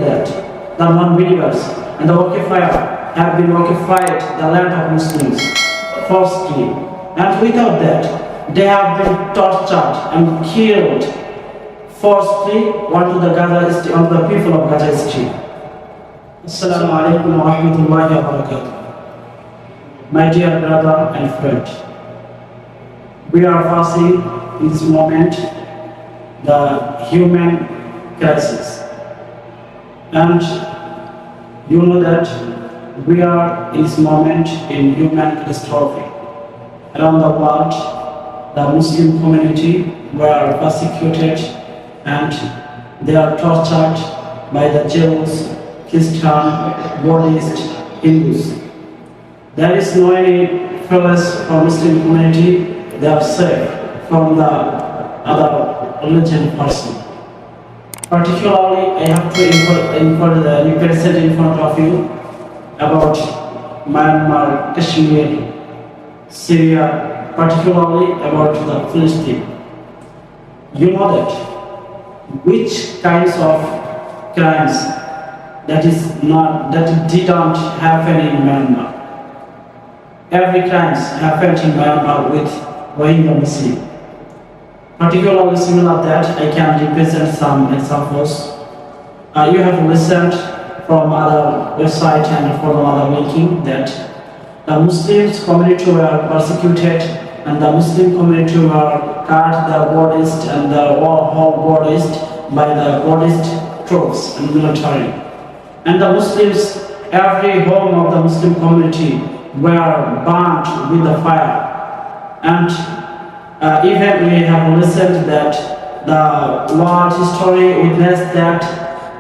that, the non-believers and the occupier have been occupied the land of Muslims forcibly, and without that, they have been tortured and killed forcibly onto the people of Gaza Strip. Assalamu alaikum wa rahmatullahi wa barakatuh. My dear brother and friend, we are facing in this moment the human crisis, and you know that we are in this moment in human catastrophe. Around the world, the Muslim community were persecuted and they are tortured by the Jews, Christian, Buddhist, Hindus. There is no any place for Muslim community. They are safe from the other religion person. Particularly, I have to represent in front of you about Myanmar, Kashmir, Syria, particularly about the Palestine. You know that which kinds of crimes that didn't happen in Myanmar. Every crimes happened in Myanmar with Rohingya Muslim. Particularly similar that I can represent some examples. You have listened from other website and from other linking that the Muslims community were persecuted and the Muslim community were cut their bodies and the whole bodies by the Buddhist troops and military. And the Muslims, every home of the Muslim community were burnt with the fire. And even we have listened that the world history witnessed that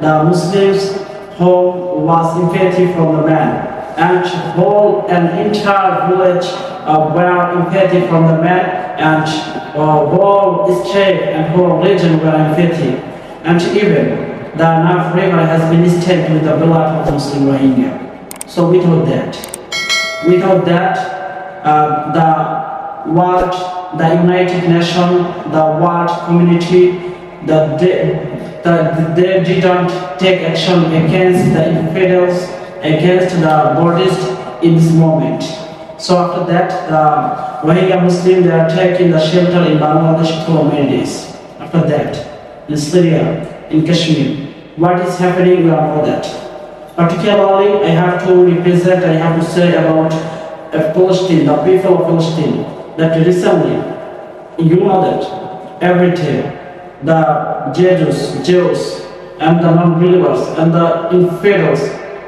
the Muslims' home was empty from the man, and whole and entire village were empty from the man, and whole state and whole region were empty, and even the Naf river has been stained with the blood of the Muslim Rohingya. So without that, the world, the United Nations, the world community, they didn't take action against the infidels, against the Buddhists in this moment. So after that, the Rohingya Muslims, they are taking the shelter in Bangladesh for many days. After that, in Syria, in Kashmir, what is happening, we all know that. Particularly, I have to say about Palestine, the people of Palestine, that recently, you know that every day, the Jews and the non-believers and the infidels,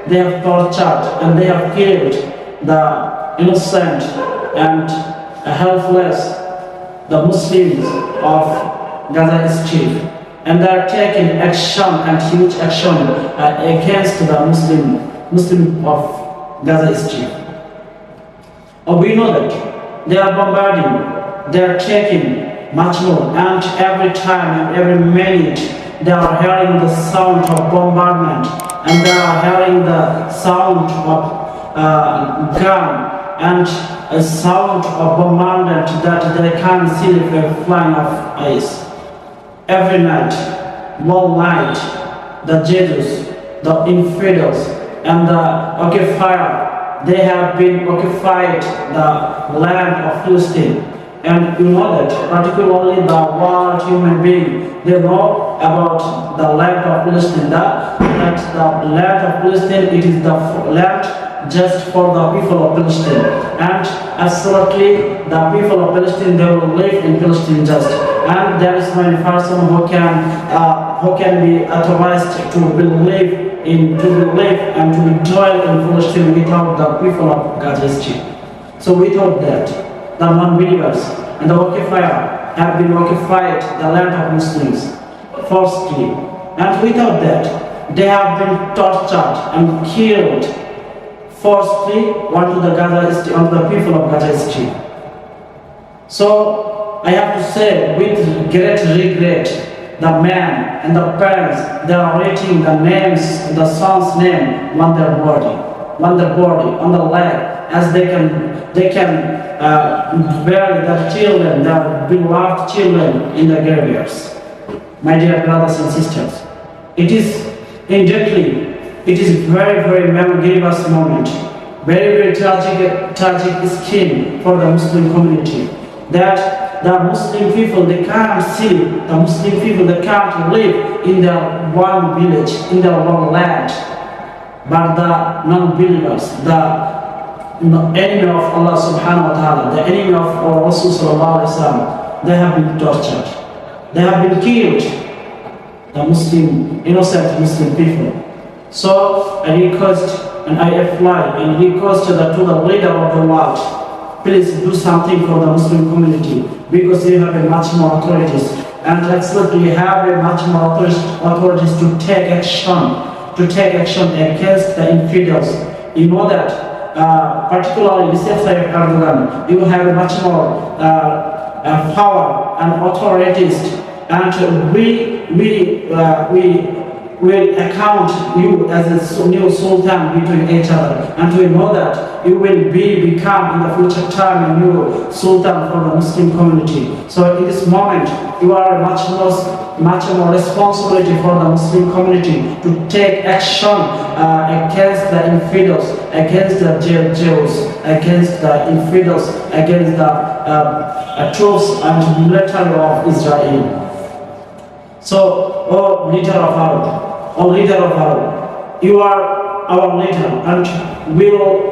they have tortured and they have killed the innocent and helpless, the Muslims of Gaza Strip. And they are taking action and huge action against the Muslim of Gaza Strip. We know that they are bombarding, they are taking much more, and every time and every minute they are hearing the sound of bombardment, and they are hearing the sound of gun and a sound of bombardment that they can't see the flying of ice. Every night, one night, the Jews, the infidels, and the occupier, they have been occupied the land of Palestine. And you know that particularly the world human being, they know about the land of Palestine, that the land of Palestine, it is the land just for the people of Palestine. And absolutely the people of Palestine, they will live in Palestine just. And there is no person who can be authorized to believe and to dwell in Palestine without the people of Gaza Strip. So without that, the non-believers and the occupier have been occupied the land of Muslims forcibly, and without that, they have been tortured and killed forcibly onto the people of Gaza Strip. So I have to say with great regret, the man and the parents, they are writing the names, the son's name on their body, on the leg, as they can bury their children, their beloved children in the graveyards. My dear brothers and sisters, it indirectly, it is very grievous moment, very tragic scheme for the Muslim community, that the Muslim people, they can't see, the Muslim people, they can't live in their one village, in their one land, but the non-believers, the enemy of Allah subhanahu wa ta'ala, the enemy of our Rasul sallallahu alaihi wasallam, they have been tortured, they have been killed, the innocent Muslim people. So I request and I apply and request to the leader of the world, please do something for the Muslim community, because you have a much more authorities, and absolutely have a much more authorities to take action against the infidels. You know that particularly Recep-Tayyef-Ardogan, you have a much more power and authorities, and we will account you as a new sultan between each other, and we know that you will become in the future time a new sultan for the Muslim community. So in this moment, you are much more responsibility for the Muslim community to take action against the infidels, against the Jews, against the infidels, against the troops and military of Israel. So, leader of Arab, you are our leader, and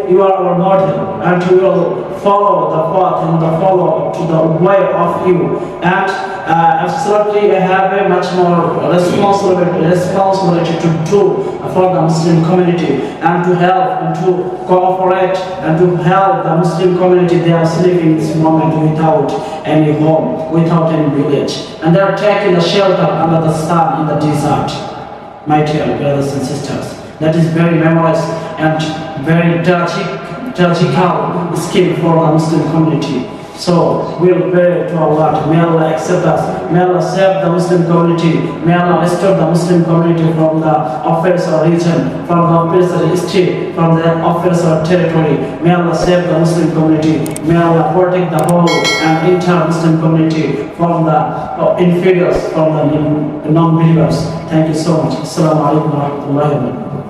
you are our model, and we will follow the path and follow to the way of you. And absolutely, we have a much more responsibility to do for the Muslim community, and to help and to cooperate and to help the Muslim community. They are sleeping this moment without any home, without any village, and they are taking the shelter under the sun in the desert. My dear brothers and sisters, that is very memorable and very tragical scheme for the Muslim community. So we'll pray to Allah. May Allah accept us. May Allah save the Muslim community. May Allah restore the Muslim community from the oppressor region, from the oppressor state, from the oppressor territory. May Allah save the Muslim community. May Allah protect the whole and entire Muslim community from the infidels, from the non-believers. Thank you so much. Assalamu alaikum wa rahmatullahi wa barakatuh.